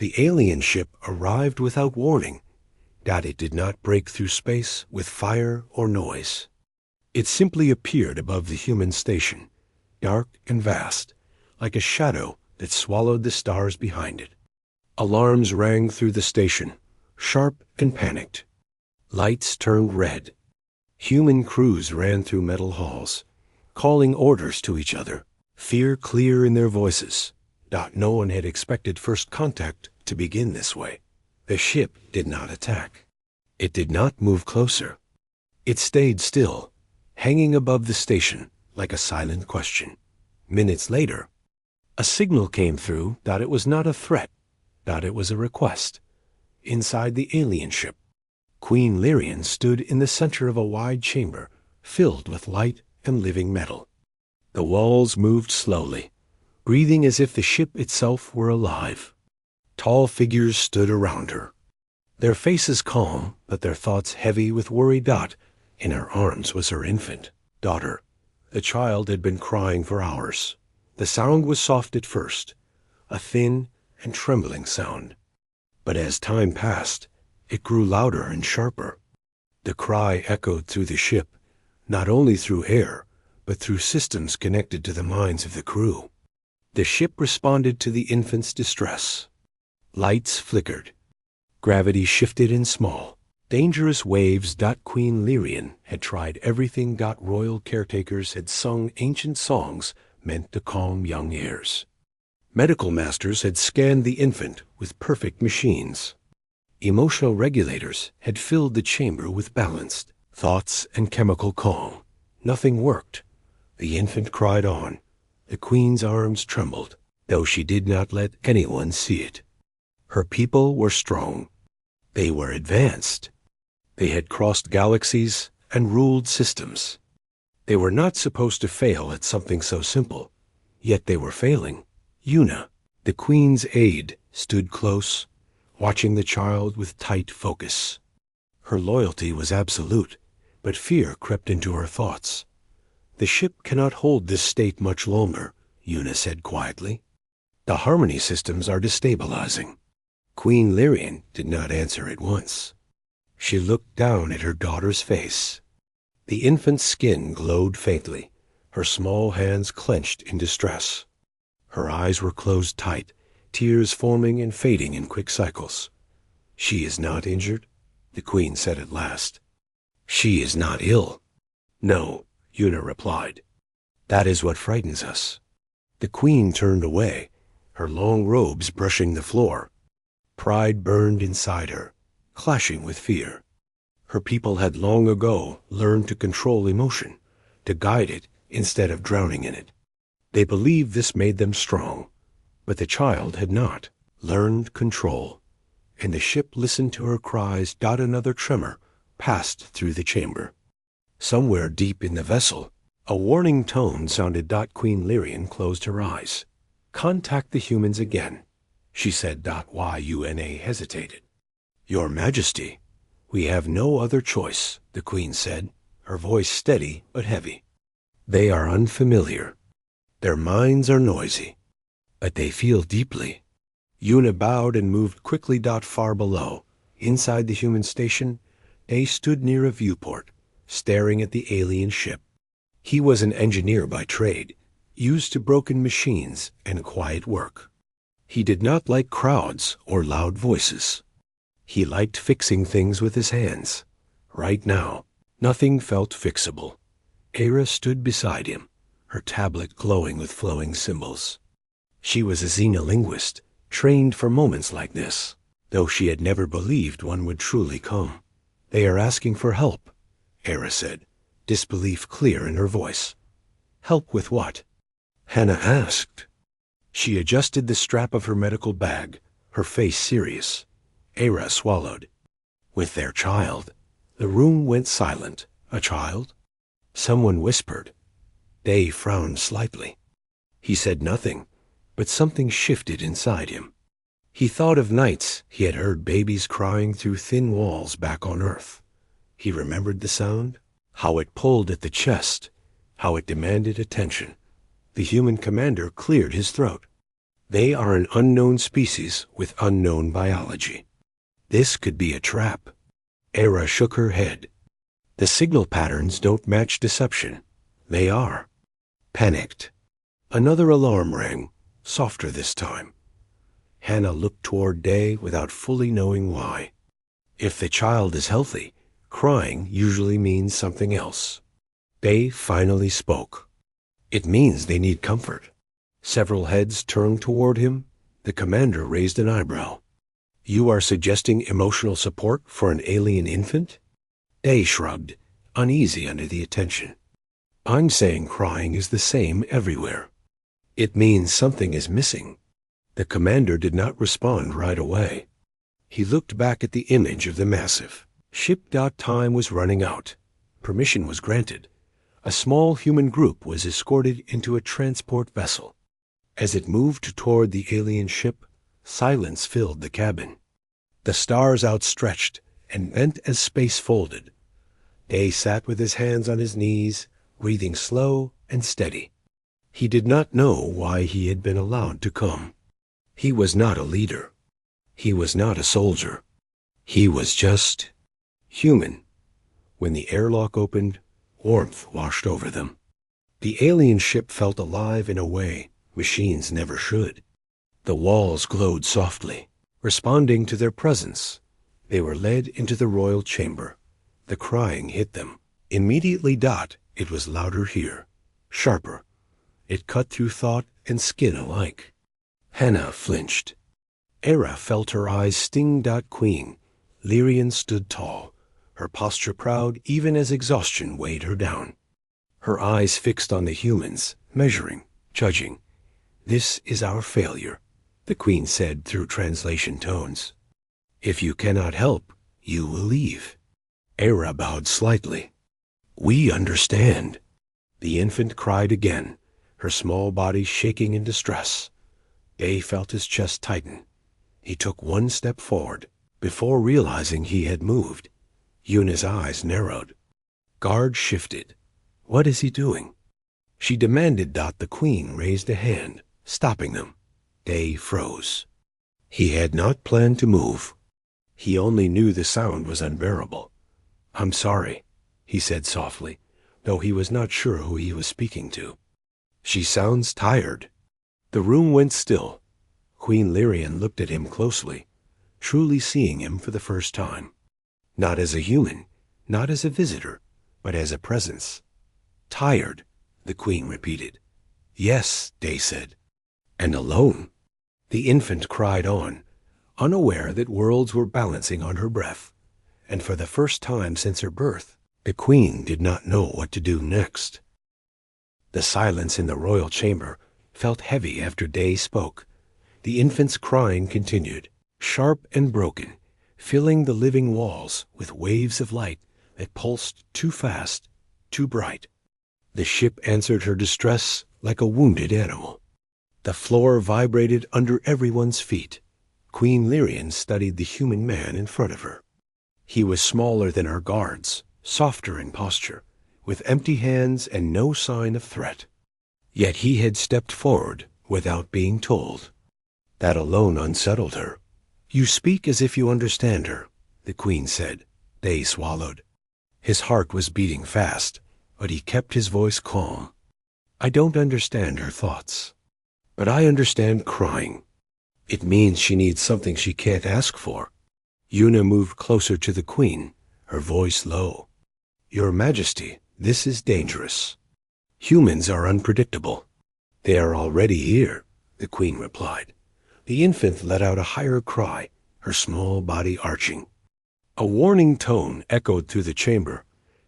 The alien ship arrived without warning, that it did not break through space with fire or noise. It simply appeared above the human station, dark and vast, like a shadow that swallowed the stars behind it. Alarms rang through the station, sharp and panicked. Lights turned red. Human crews ran through metal halls, calling orders to each other, fear clear in their voices. No one had expected first contact to begin this way. The ship did not attack. It did not move closer. It stayed still, hanging above the station like a silent question. Minutes later, a signal came through that it was not a threat, that it was a request. Inside the alien ship, Queen Lyrian stood in the center of a wide chamber filled with light and living metal. The walls moved slowly, breathing as if the ship itself were alive. Tall figures stood around her, their faces calm, but their thoughts heavy with worry. In her arms was her infant daughter. The child had been crying for hours. The sound was soft at first, a thin and trembling sound. But as time passed, it grew louder and sharper. The cry echoed through the ship, not only through air, but through systems connected to the minds of the crew. The ship responded to the infant's distress. Lights flickered. Gravity shifted in small, dangerous waves. Queen Lyrian had tried everything. Royal caretakers had sung ancient songs meant to calm young heirs. Medical masters had scanned the infant with perfect machines. Emotional regulators had filled the chamber with balanced thoughts and chemical calm. Nothing worked. The infant cried on. The queen's arms trembled, though she did not let anyone see it. Her people were strong. They were advanced. They had crossed galaxies and ruled systems. They were not supposed to fail at something so simple, yet they were failing. Una, the queen's aide, stood close, watching the child with tight focus. Her loyalty was absolute, but fear crept into her thoughts. The ship cannot hold this state much longer, Una said quietly. The harmony systems are destabilizing. Queen Lyrian did not answer at once. She looked down at her daughter's face. The infant's skin glowed faintly, her small hands clenched in distress. Her eyes were closed tight, tears forming and fading in quick cycles. "She is not injured?" the queen said at last. "She is not ill." "No," Una replied. "That is what frightens us." The queen turned away, her long robes brushing the floor. Pride burned inside her, clashing with fear. Her people had long ago learned to control emotion, to guide it instead of drowning in it. They believed this made them strong, but the child had not learned control, and the ship listened to her cries. Another tremor passed through the chamber. Somewhere deep in the vessel, a warning tone sounded. Queen Lyrian closed her eyes. "Contact the humans again," she said. Una hesitated. "Your Majesty, we have no other choice," the queen said, her voice steady but heavy. "They are unfamiliar. Their minds are noisy, but they feel deeply." Una bowed and moved quickly. Far below, inside the human station, they stood near a viewport, staring at the alien ship. He was an engineer by trade, used to broken machines and quiet work. He did not like crowds or loud voices. He liked fixing things with his hands. Right now, nothing felt fixable. Era stood beside him, her tablet glowing with flowing symbols. She was a xenolinguist, trained for moments like this, though she had never believed one would truly come. "They are asking for help," Era said, disbelief clear in her voice. "Help with what?" Hannah asked. She adjusted the strap of her medical bag, her face serious. Era swallowed. "With their child." The room went silent. "A child?" Someone whispered. Dave frowned slightly. He said nothing, but something shifted inside him. He thought of nights he had heard babies crying through thin walls back on Earth. He remembered the sound, how it pulled at the chest, how it demanded attention. The human commander cleared his throat. They are an unknown species with unknown biology. This could be a trap. Era shook her head. The signal patterns don't match deception. They are. Panicked. Another alarm rang, softer this time. Hannah looked toward Day without fully knowing why. If the child is healthy, crying usually means something else. Day finally spoke. It means they need comfort. Several heads turned toward him. The commander raised an eyebrow. You are suggesting emotional support for an alien infant? Day shrugged, uneasy under the attention. I'm saying crying is the same everywhere. It means something is missing. The commander did not respond right away. He looked back at the image of the massive. Ship.time was running out. Permission was granted. A small human group was escorted into a transport vessel. As it moved toward the alien ship, silence filled the cabin. The stars outstretched and bent as space folded. Day sat with his hands on his knees, breathing slow and steady. He did not know why he had been allowed to come. He was not a leader. He was not a soldier. He was just human. When the airlock opened, warmth washed over them. The alien ship felt alive in a way machines never should. The walls glowed softly, responding to their presence. They were led into the royal chamber. The crying hit them. Immediately, it was louder here, sharper. It cut through thought and skin alike. Hannah flinched. Era felt her eyes sting. Queen Lyrian stood tall, her posture proud even as exhaustion weighed her down. Her eyes fixed on the humans, measuring, judging. This is our failure, the Queen said through translation tones. If you cannot help, you will leave. Era bowed slightly. We understand. The infant cried again, her small body shaking in distress. Day felt his chest tighten. He took one step forward. Before realizing he had moved, Yuna's eyes narrowed. Guard shifted. What is he doing? She demanded. The Queen raised a hand, stopping them. Day froze. He had not planned to move. He only knew the sound was unbearable. I'm sorry, he said softly, though he was not sure who he was speaking to. She sounds tired. The room went still. Queen Lyrian looked at him closely, truly seeing him for the first time. Not as a human, not as a visitor, but as a presence. Tired, the Queen repeated. Yes, Day said. And alone. The infant cried on, unaware that worlds were balancing on her breath, and for the first time since her birth, the Queen did not know what to do next. The silence in the royal chamber felt heavy after Day spoke. The infant's crying continued, sharp and broken, filling the living walls with waves of light that pulsed too fast, too bright. The ship answered her distress like a wounded animal. The floor vibrated under everyone's feet. Queen Lyrian studied the human man in front of her. He was smaller than our guards, softer in posture, with empty hands and no sign of threat. Yet he had stepped forward without being told. That alone unsettled her. You speak as if you understand her, the Queen said. Day swallowed. His heart was beating fast, but he kept his voice calm. I don't understand her thoughts, but I understand crying. It means she needs something she can't ask for. Yuna moved closer to the Queen, her voice low. Your Majesty, this is dangerous. Humans are unpredictable. They are already here, the Queen replied. The infant let out a higher cry, her small body arching. A warning tone echoed through the chamber.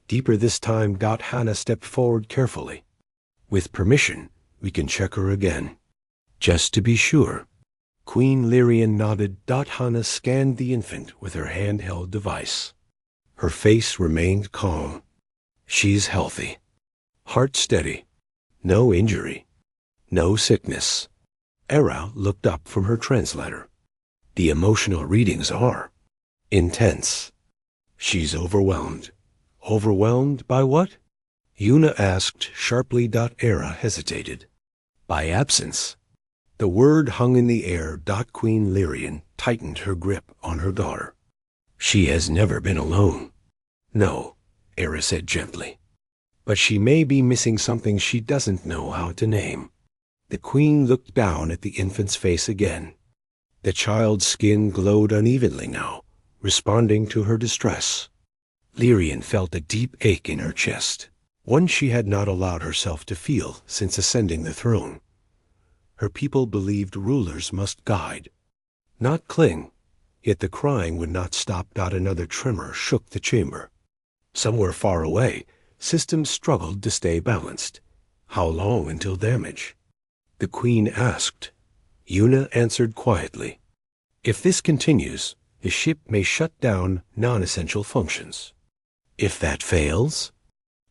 Deeper this time. Hannah stepped forward carefully. With permission, we can check her again. Just to be sure. Queen Lyrian nodded. Hannah scanned the infant with her handheld device. Her face remained calm. She's healthy. Heart steady. No injury. No sickness. Era looked up from her translator. The emotional readings are intense. She's overwhelmed. Overwhelmed by what? Yuna asked sharply. Era hesitated. By absence. The word hung in the air. Queen Lyrian tightened her grip on her daughter. She has never been alone. No, Era said gently. But she may be missing something she doesn't know how to name. The queen looked down at the infant's face again. The child's skin glowed unevenly now, responding to her distress. Lyrian felt a deep ache in her chest, one she had not allowed herself to feel since ascending the throne. Her people believed rulers must guide, not cling, yet the crying would not stop. Another tremor shook the chamber. Somewhere far away, systems struggled to stay balanced. How long until damage? The queen asked. Yuna answered quietly. If this continues, the ship may shut down non-essential functions. If that fails?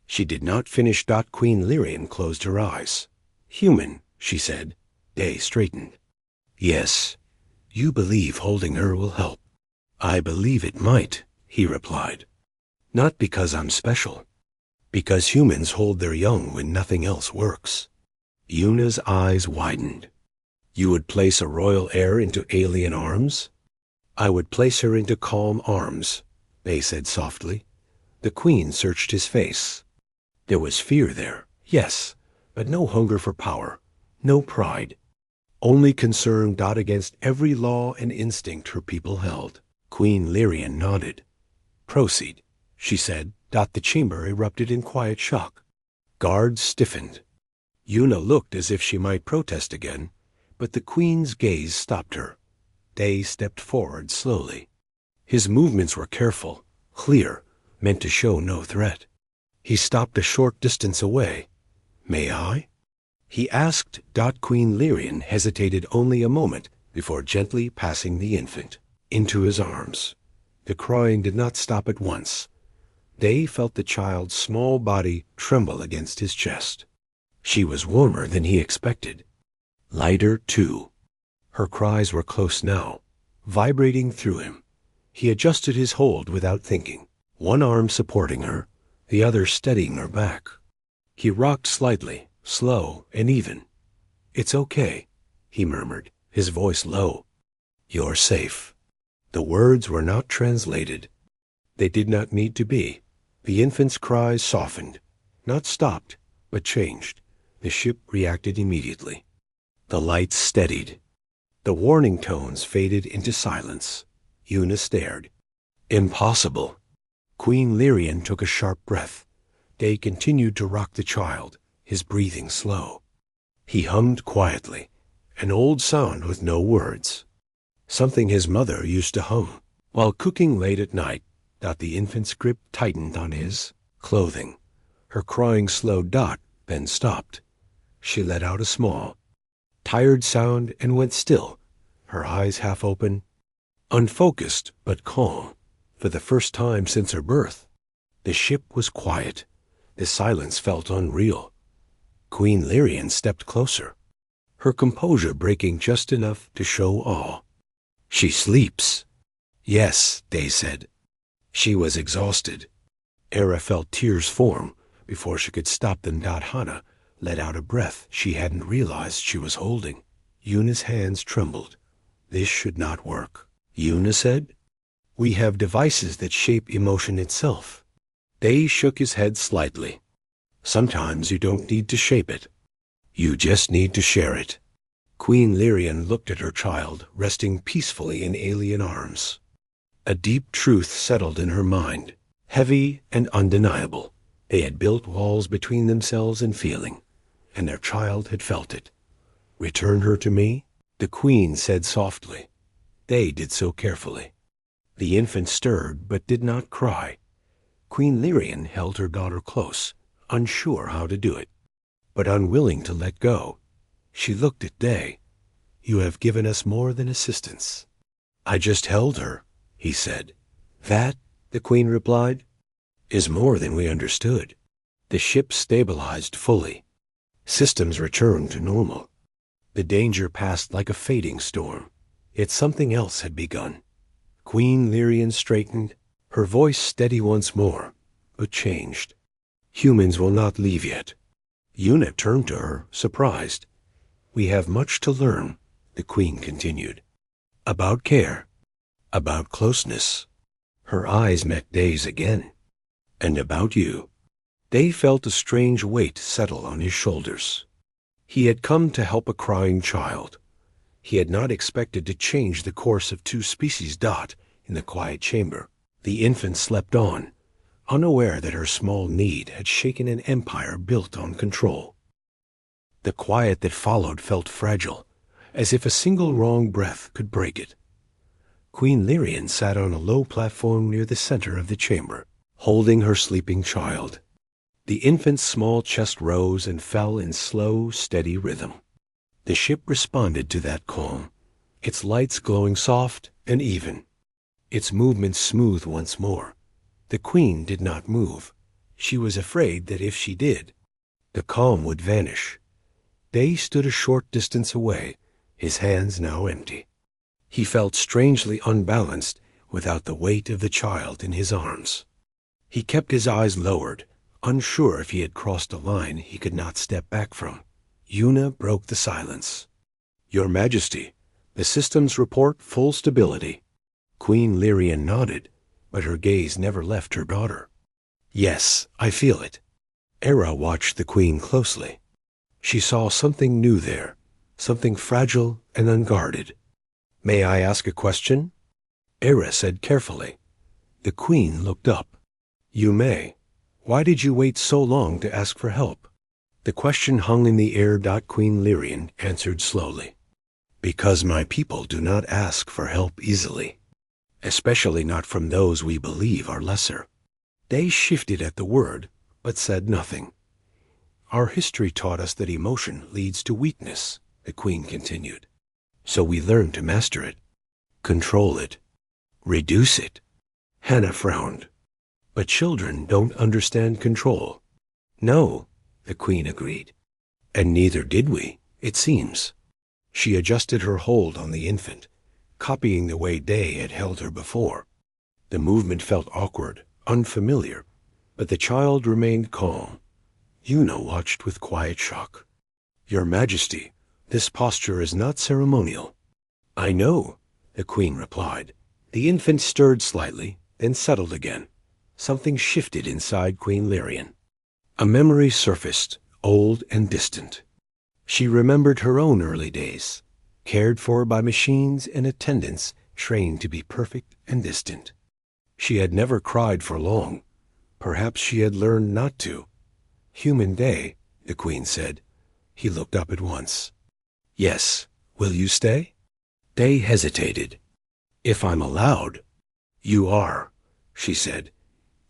She did not finish. Queen Lyrian closed her eyes. Human, she said. Day straightened. Yes, you believe holding her will help. I believe it might, he replied. Not because I'm special. Because humans hold their young when nothing else works. Yuna's eyes widened. You would place a royal heir into alien arms? I would place her into calm arms, Bay said softly. The queen searched his face. There was fear there, yes, but no hunger for power, no pride. Only concern. Against every law and instinct her people held. Queen Lyrian nodded. Proceed, she said. The chamber erupted in quiet shock. Guards stiffened. Yuna looked as if she might protest again, but the queen's gaze stopped her. Day stepped forward slowly. His movements were careful, clear, meant to show no threat. He stopped a short distance away. May I? He asked. Queen Lyrian hesitated only a moment before gently passing the infant into his arms. The crying did not stop at once. Day felt the child's small body tremble against his chest. She was warmer than he expected. Lighter, too. Her cries were close now, vibrating through him. He adjusted his hold without thinking, one arm supporting her, the other steadying her back. He rocked slightly, slow and even. It's okay, he murmured, his voice low. You're safe. The words were not translated. They did not need to be. The infant's cries softened, not stopped, but changed. The ship reacted immediately. The lights steadied. The warning tones faded into silence. Yuna stared. Impossible. Queen Lyrian took a sharp breath. Day continued to rock the child, his breathing slow. He hummed quietly, an old sound with no words. Something his mother used to hum while cooking late at night. The infant's grip tightened on his clothing. Her crying slowed. Then stopped. She let out a small, tired sound and went still, her eyes half open, unfocused but calm, for the first time since her birth. The ship was quiet. The silence felt unreal. Queen Lyrian stepped closer, her composure breaking just enough to show awe. She sleeps. Yes, Day said. She was exhausted. Era felt tears form before she could stop them. Hana let out a breath she hadn't realized she was holding. Yuna's hands trembled. This should not work. Yuna said, We have devices that shape emotion itself. Day shook his head slightly. Sometimes you don't need to shape it. You just need to share it. Queen Lyrian looked at her child, resting peacefully in alien arms. A deep truth settled in her mind, heavy and undeniable. They had built walls between themselves and feeling, and their child had felt it. Return her to me, the queen said softly. They did so carefully. The infant stirred but did not cry. Queen Lyrian held her daughter close, unsure how to do it, but unwilling to let go. She looked at Day. You have given us more than assistance. I just held her, he said. That, the queen replied, is more than we understood. The ship stabilized fully. Systems returned to normal. The danger passed like a fading storm. Yet something else had begun. Queen Lyrian straightened, her voice steady once more, but changed. Humans will not leave yet. Yuna turned to her, surprised. We have much to learn, the Queen continued. About care, about closeness. Her eyes met Day's again. And about you. Day felt a strange weight settle on his shoulders. He had come to help a crying child. He had not expected to change the course of two species. In the quiet chamber, the infant slept on, unaware that her small need had shaken an empire built on control. The quiet that followed felt fragile, as if a single wrong breath could break it. Queen Lyrian sat on a low platform near the center of the chamber, holding her sleeping child. The infant's small chest rose and fell in slow, steady rhythm. The ship responded to that calm, its lights glowing soft and even, its movements smooth once more. The Queen did not move. She was afraid that if she did, the calm would vanish. Day stood a short distance away, his hands now empty. He felt strangely unbalanced without the weight of the child in his arms. He kept his eyes lowered, unsure if he had crossed a line he could not step back from. Yuna broke the silence. Your Majesty, the systems report full stability. Queen Lyrian nodded, but her gaze never left her daughter. Yes, I feel it. Era watched the Queen closely. She saw something new there, something fragile and unguarded. May I ask a question? Era said carefully. The Queen looked up. You may. Why did you wait so long to ask for help? The question hung in the air. Queen Lyrian answered slowly. Because my people do not ask for help easily, especially not from those we believe are lesser. They shifted at the word, but said nothing. Our history taught us that emotion leads to weakness, the Queen continued. So we learned to master it, control it, reduce it. Hannah frowned. But children don't understand control. No, the Queen agreed. And neither did we, it seems. She adjusted her hold on the infant, copying the way Day had held her before. The movement felt awkward, unfamiliar, but the child remained calm. Yuna watched with quiet shock. Your Majesty, this posture is not ceremonial. I know, the Queen replied. The infant stirred slightly, then settled again. Something shifted inside Queen Lyrian. A memory surfaced, old and distant. She remembered her own early days, cared for by machines and attendants trained to be perfect and distant. She had never cried for long. Perhaps she had learned not to. Human Day, the Queen said. He looked up at once. Yes, will you stay? Day hesitated. If I'm allowed. You are, she said.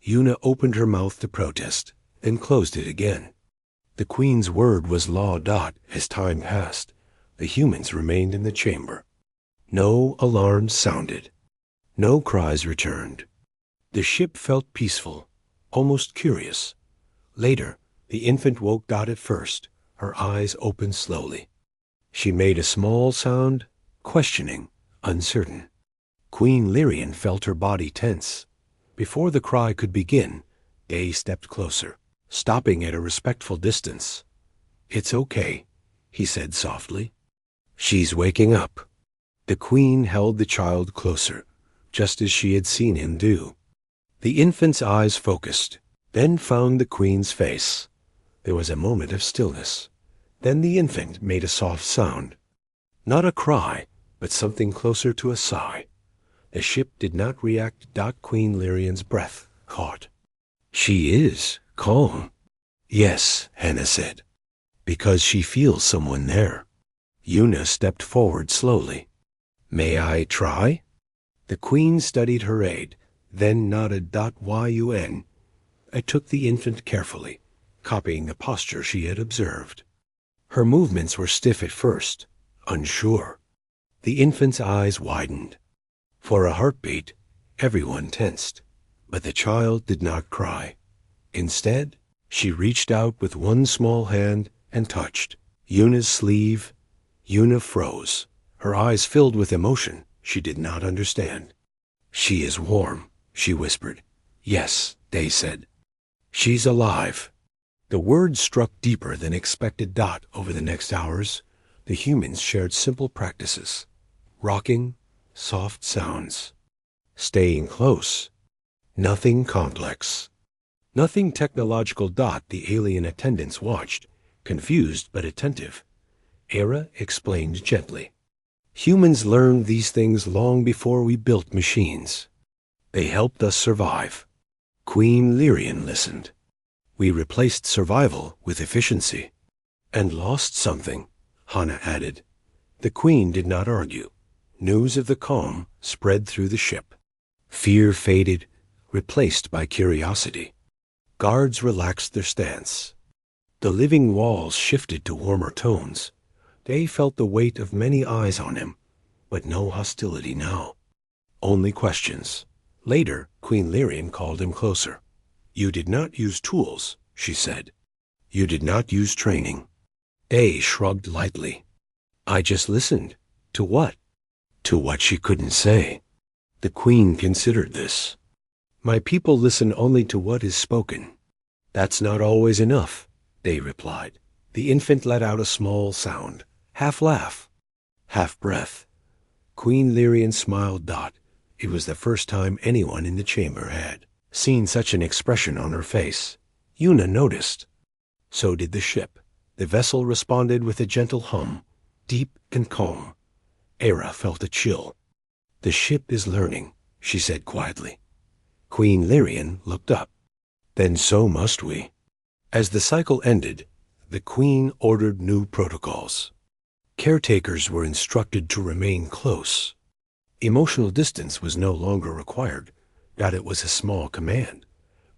Yuna opened her mouth to protest, then closed it again. The Queen's word was law. As time passed, the humans remained in the chamber. No alarms sounded. No cries returned. The ship felt peaceful, almost curious. Later, the infant woke. At first, her eyes opened slowly. She made a small sound, questioning, uncertain. Queen Lyrian felt her body tense. Before the cry could begin, Day stepped closer, stopping at a respectful distance. It's okay, he said softly. She's waking up. The Queen held the child closer, just as she had seen him do. The infant's eyes focused, then found the Queen's face. There was a moment of stillness. Then the infant made a soft sound. Not a cry, but something closer to a sigh. The ship did not react. Queen Lyrian's breath caught. She is calm. Yes, Hannah said, because she feels someone there. Yuna stepped forward slowly. May I try? The Queen studied her aid, then nodded. Yun. I took the infant carefully, copying the posture she had observed. Her movements were stiff at first, unsure. The infant's eyes widened. For a heartbeat, everyone tensed, but the child did not cry. Instead, she reached out with one small hand and touched Yuna's sleeve. Yuna froze, her eyes filled with emotion she did not understand. She is warm, she whispered. Yes, Day said. She's alive. The words struck deeper than expected. Over the next hours, The humans shared simple practices: rocking, soft sounds, staying close, nothing complex. Nothing technological. The alien attendants watched, confused but attentive. Era explained gently. Humans learned these things long before we built machines. They helped us survive. Queen Lyrian listened. We replaced survival with efficiency. And lost something, Hana added. The queen did not argue. News of the calm spread through the ship. Fear faded, replaced by curiosity. Guards relaxed their stance. The living walls shifted to warmer tones. They felt the weight of many eyes on him, but no hostility now. Only questions. Later, Queen Lyrian called him closer. You did not use tools, she said. You did not use training. Day shrugged lightly. I just listened. To what? To what she couldn't say. The queen considered this. My people listen only to what is spoken. That's not always enough, Day replied. The infant let out a small sound, half laugh, half breath. Queen Lyrian smiled. It was the first time anyone in the chamber had seen such an expression on her face. Yuna noticed. So did the ship. The vessel responded with a gentle hum, deep and calm. Era felt a chill. The ship is learning, she said quietly. Queen Lyrian looked up. Then so must we. As the cycle ended, the queen ordered new protocols. Caretakers were instructed to remain close. Emotional distance was no longer required. It was a small command,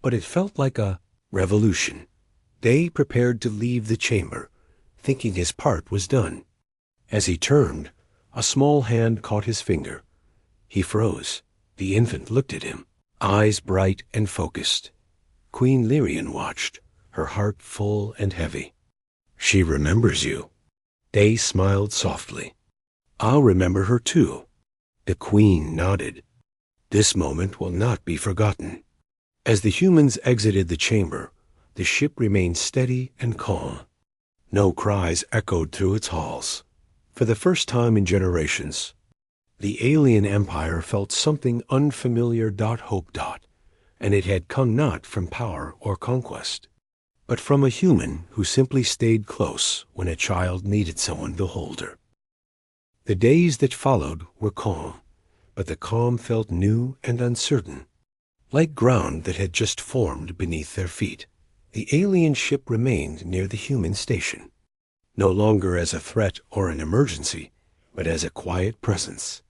but it felt like a revolution. Day prepared to leave the chamber, thinking his part was done. As he turned, a small hand caught his finger. He froze. The infant looked at him, eyes bright and focused. Queen Lyrian watched, her heart full and heavy. She remembers you. Day smiled softly. I'll remember her too. The queen nodded. This moment will not be forgotten. As the humans exited the chamber, the ship remained steady and calm. No cries echoed through its halls. For the first time in generations, the alien empire felt something unfamiliar. Hope. And it had come not from power or conquest, but from a human who simply stayed close when a child needed someone to hold her. The days that followed were calm, but the calm felt new and uncertain, like ground that had just formed beneath their feet. The alien ship remained near the human station, no longer as a threat or an emergency, but as a quiet presence.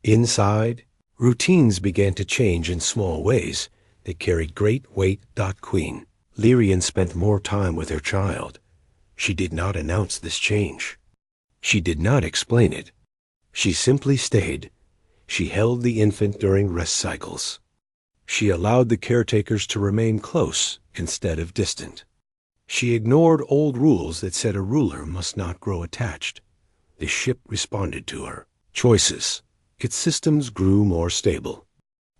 Inside, routines began to change in small ways that carried great weight. Queen Lyrian spent more time with her child. She did not announce this change. She did not explain it. She simply stayed. She held the infant during rest cycles. She allowed the caretakers to remain close instead of distant. She ignored old rules that said a ruler must not grow attached. The ship responded to her choices. Its systems grew more stable.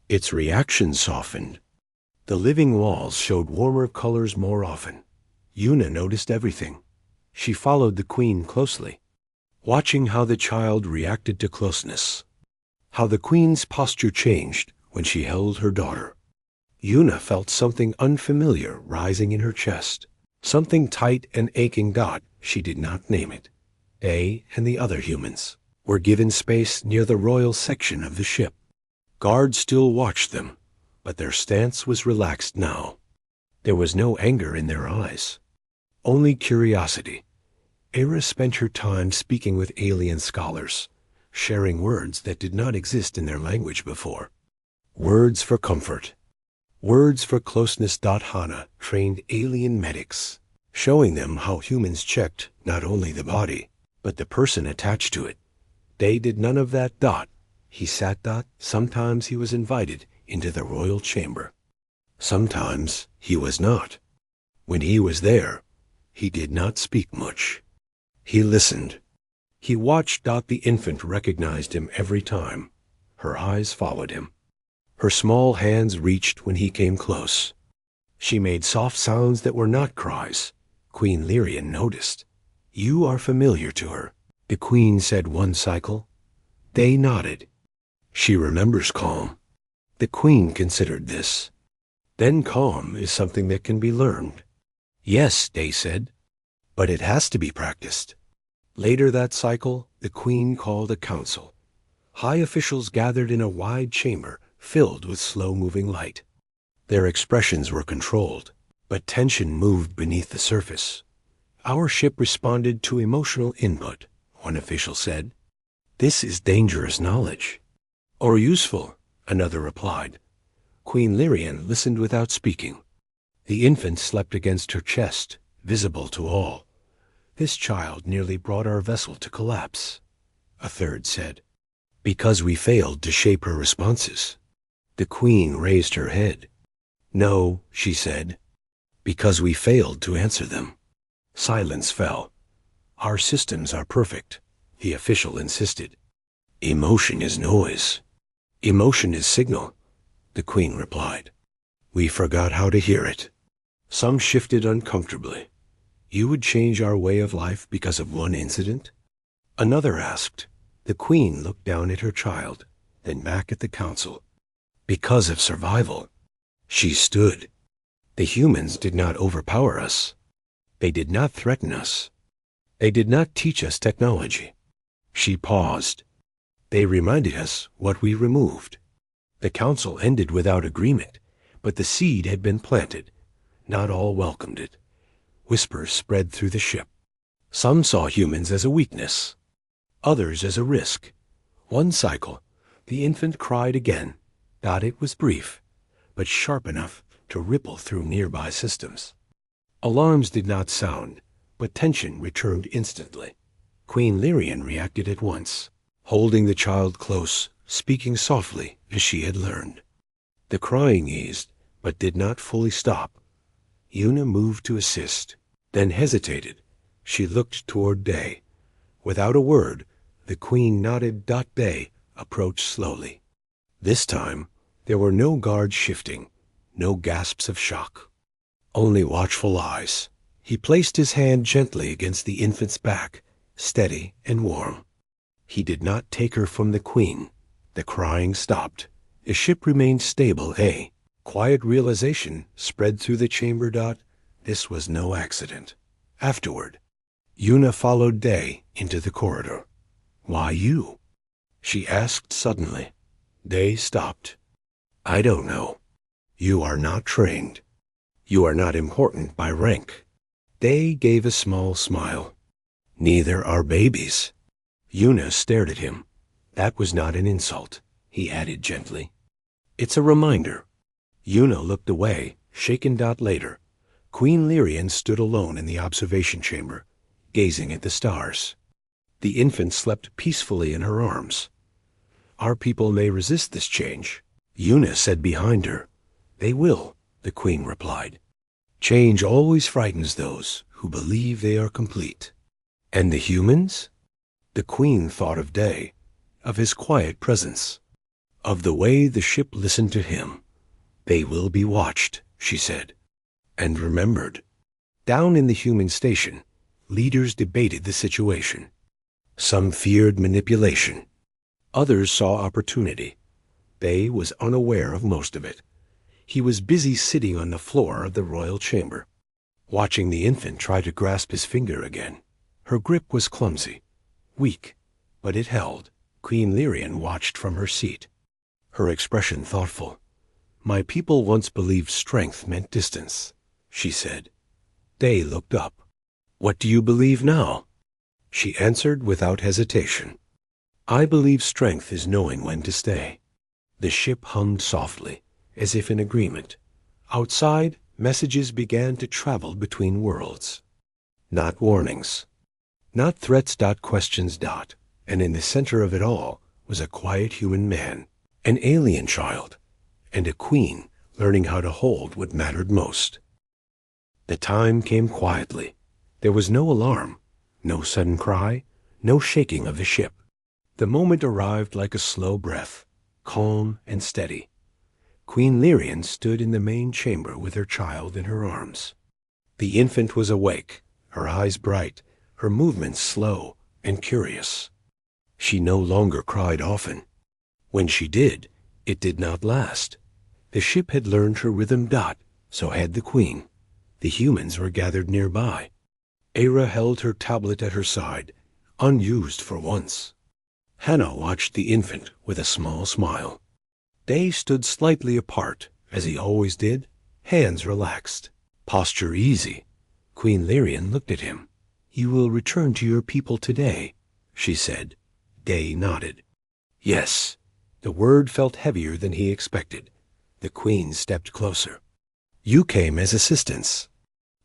Its reactions softened. The living walls showed warmer colors more often. Yuna noticed everything. She followed the queen closely, watching how the child reacted to closeness, how the queen's posture changed when she held her daughter. Yuna felt something unfamiliar rising in her chest, something tight and aching. She did not name it. They and the other humans were given space near the royal section of the ship. Guards still watched them, but their stance was relaxed now. There was no anger in their eyes, only curiosity. Era spent her time speaking with alien scholars, sharing words that did not exist in their language before. Words for comfort, words for closeness. Hana trained alien medics, showing them how humans checked not only the body, but the person attached to it. They did none of that. He sat. Sometimes he was invited into the royal chamber. Sometimes he was not. When he was there, he did not speak much. He listened. He watched. The infant recognized him every time. Her eyes followed him. Her small hands reached when he came close. She made soft sounds that were not cries. Queen Lyrian noticed. You are familiar to her. The Queen said one cycle. Day nodded. She remembers calm. The Queen considered this. Then calm is something that can be learned. Yes, Day said, but it has to be practiced. Later that cycle, the Queen called a council. High officials gathered in a wide chamber filled with slow-moving light. Their expressions were controlled, but tension moved beneath the surface. Our ship responded to emotional input, one official said. This is dangerous knowledge. Or useful, another replied. Queen Lyrian listened without speaking. The infant slept against her chest, visible to all. This child nearly brought our vessel to collapse, a third said, because we failed to shape her responses. The Queen raised her head. No, she said, because we failed to answer them. Silence fell. Our systems are perfect, the official insisted. Emotion is noise. Emotion is signal, the Queen replied. We forgot how to hear it. Some shifted uncomfortably. You would change our way of life because of one incident? Another asked. The Queen looked down at her child, then back at the council. Because of survival. She stood. The humans did not overpower us. They did not threaten us. They did not teach us technology. She paused. They reminded us what we removed. The council ended without agreement, but the seed had been planted. Not all welcomed it. Whispers spread through the ship. Some saw humans as a weakness, others as a risk. One cycle, the infant cried again. It was brief, but sharp enough to ripple through nearby systems. Alarms did not sound, but tension returned instantly. Queen Lyrian reacted at once, holding the child close, speaking softly as she had learned. The crying eased, but did not fully stop. Una moved to assist, then hesitated. She looked toward Day. Without a word, the Queen nodded. Day approached slowly. This time, there were no guards shifting, no gasps of shock, only watchful eyes. He placed his hand gently against the infant's back, steady and warm. He did not take her from the Queen. The crying stopped. The ship remained stable. A quiet realization spread through the chamber. This was no accident. Afterward, Una followed Day into the corridor. Why you? She asked suddenly. Day stopped. I don't know. You are not trained. You are not important by rank. Day gave a small smile. Neither are babies. Una stared at him. That was not an insult, he added gently. It's a reminder. Una looked away, shaken. Later, Queen Lyrian stood alone in the observation chamber, gazing at the stars. The infant slept peacefully in her arms. Our people may resist this change, Una said behind her. They will, the Queen replied. Change always frightens those who believe they are complete. And the humans? The Queen thought of Day, of his quiet presence, of the way the ship listened to him. They will be watched, she said, and remembered. Down in the human station, leaders debated the situation. Some feared manipulation. Others saw opportunity. Day was unaware of most of it. He was busy sitting on the floor of the royal chamber, watching the infant try to grasp his finger again. Her grip was clumsy, weak, but it held. Queen Lyrian watched from her seat, her expression thoughtful. My people once believed strength meant distance, she said. Day looked up. What do you believe now? She answered without hesitation. I believe strength is knowing when to stay. The ship hummed softly, as if in agreement. Outside, messages began to travel between worlds. Not warnings. Not threats. Questions. And in the center of it all was a quiet human man, an alien child, and a queen learning how to hold what mattered most. The time came quietly. There was no alarm, no sudden cry, no shaking of the ship. The moment arrived like a slow breath, calm and steady. Queen Lyrian stood in the main chamber with her child in her arms. The infant was awake, her eyes bright, her movements slow, and curious. She no longer cried often. When she did, it did not last. The ship had learned her rhythm. So had the Queen. The humans were gathered nearby. Era held her tablet at her side, unused for once. Hannah watched the infant with a small smile. Day stood slightly apart, as he always did, hands relaxed, posture easy. Queen Lyrian looked at him. "You will return to your people today," she said. Day nodded. Yes. The word felt heavier than he expected. The Queen stepped closer. "You came as assistance.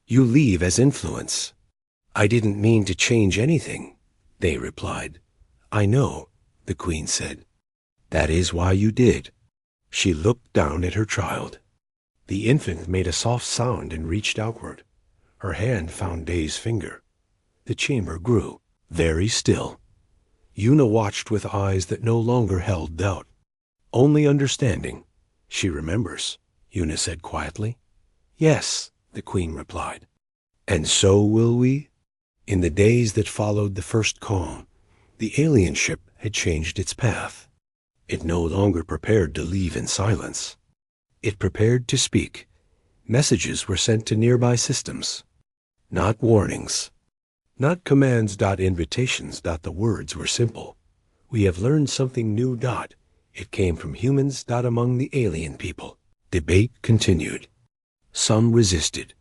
You leave as influence." "I didn't mean to change anything," Day replied. "I know," the Queen said. "That is why you did." She looked down at her child. The infant made a soft sound and reached outward. Her hand found Day's finger. The chamber grew, very still. Una watched with eyes that no longer held doubt. "Only understanding. She remembers," Una said quietly. "Yes," the Queen replied. "And so will we?" In the days that followed the first calm, the alien ship had changed its path. It no longer prepared to leave in silence. It prepared to speak. Messages were sent to nearby systems. Not warnings. Not commands. Invitations. The words were simple. "We have learned something new. It came from humans. Among the alien people." Debate continued. Some resisted.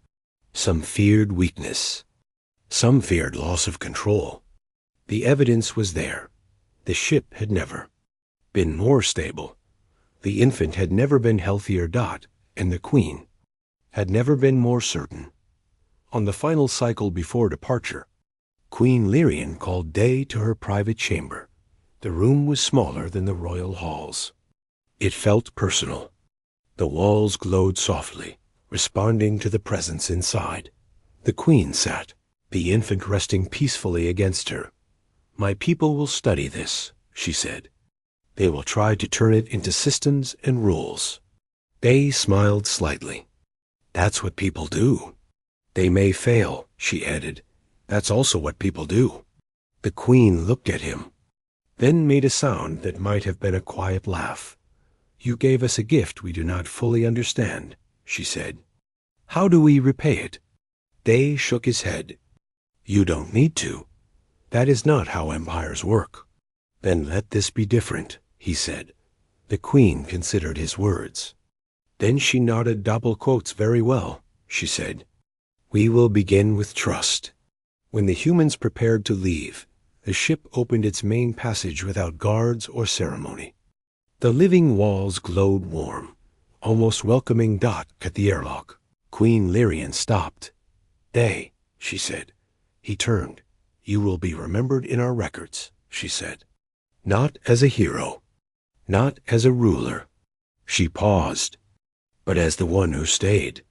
Some feared weakness. Some feared loss of control. The evidence was there. The ship had never been more stable. The infant had never been healthier. And the Queen had never been more certain. On the final cycle before departure, Queen Lyrian called Day to her private chamber. The room was smaller than the royal halls. It felt personal. The walls glowed softly, responding to the presence inside. The Queen sat, the infant resting peacefully against her. "My people will study this," she said. "They will try to turn it into systems and rules." Day smiled slightly. "That's what people do." "They may fail," she added. "That's also what people do." The Queen looked at him, then made a sound that might have been a quiet laugh. "You gave us a gift we do not fully understand," she said. "How do we repay it?" Day shook his head. "You don't need to. That is not how empires work." "Then let this be different," he said. The Queen considered his words. Then she nodded. "Double quotes very well," she said. "We will begin with trust." When the humans prepared to leave, the ship opened its main passage without guards or ceremony. The living walls glowed warm, almost welcoming. At the airlock, Queen Lyrian stopped. "Day," she said. He turned. "You will be remembered in our records," she said. "Not as a hero, not as a ruler." She paused, "but as the one who stayed."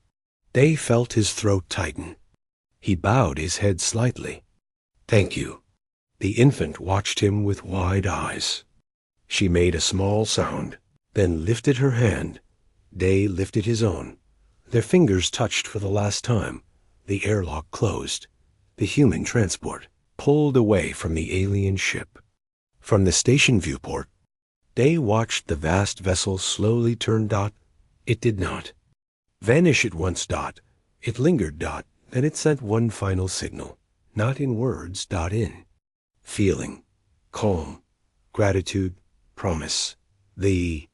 Day felt his throat tighten. He bowed his head slightly. "Thank you." The infant watched him with wide eyes. She made a small sound, then lifted her hand. Day lifted his own. Their fingers touched for the last time. The airlock closed. The human transport pulled away from the alien ship. From the station viewport, Day watched the vast vessel slowly turn. It did not vanish at once. It lingered. Then it sent one final signal, not in words. In feeling, calm, gratitude, promise. The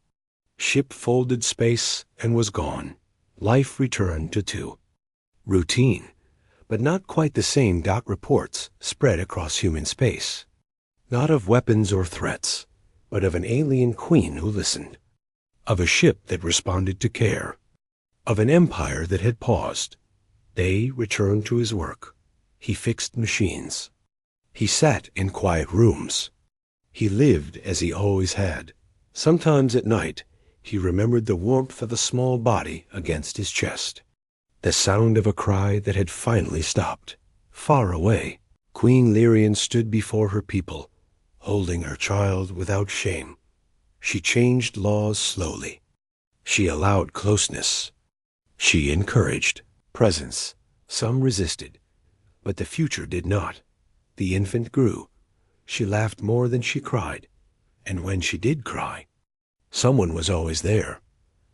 ship folded space and was gone. Life returned to two. Routine, but not quite the same. Reports spread across human space. Not of weapons or threats, but of an alien queen who listened. Of a ship that responded to care. Of an empire that had paused. Day returned to his work. He fixed machines. He sat in quiet rooms. He lived as he always had. Sometimes at night, he remembered the warmth of a small body against his chest. The sound of a cry that had finally stopped. Far away, Queen Lyrian stood before her people, holding her child without shame. She changed laws slowly. She allowed closeness. She encouraged presence. Some resisted, but the future did not. The infant grew. She laughed more than she cried, and when she did cry, someone was always there.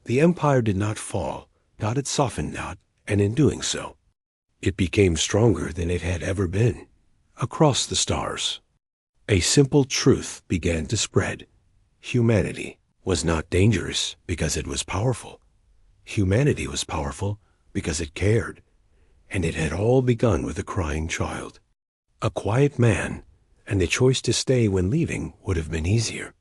The empire did not fall, God had softened not, and in doing so, it became stronger than it had ever been. Across the stars, a simple truth began to spread. Humanity was not dangerous because it was powerful. Humanity was powerful because it cared, and it had all begun with a crying child. A quiet man, and the choice to stay when leaving would have been easier.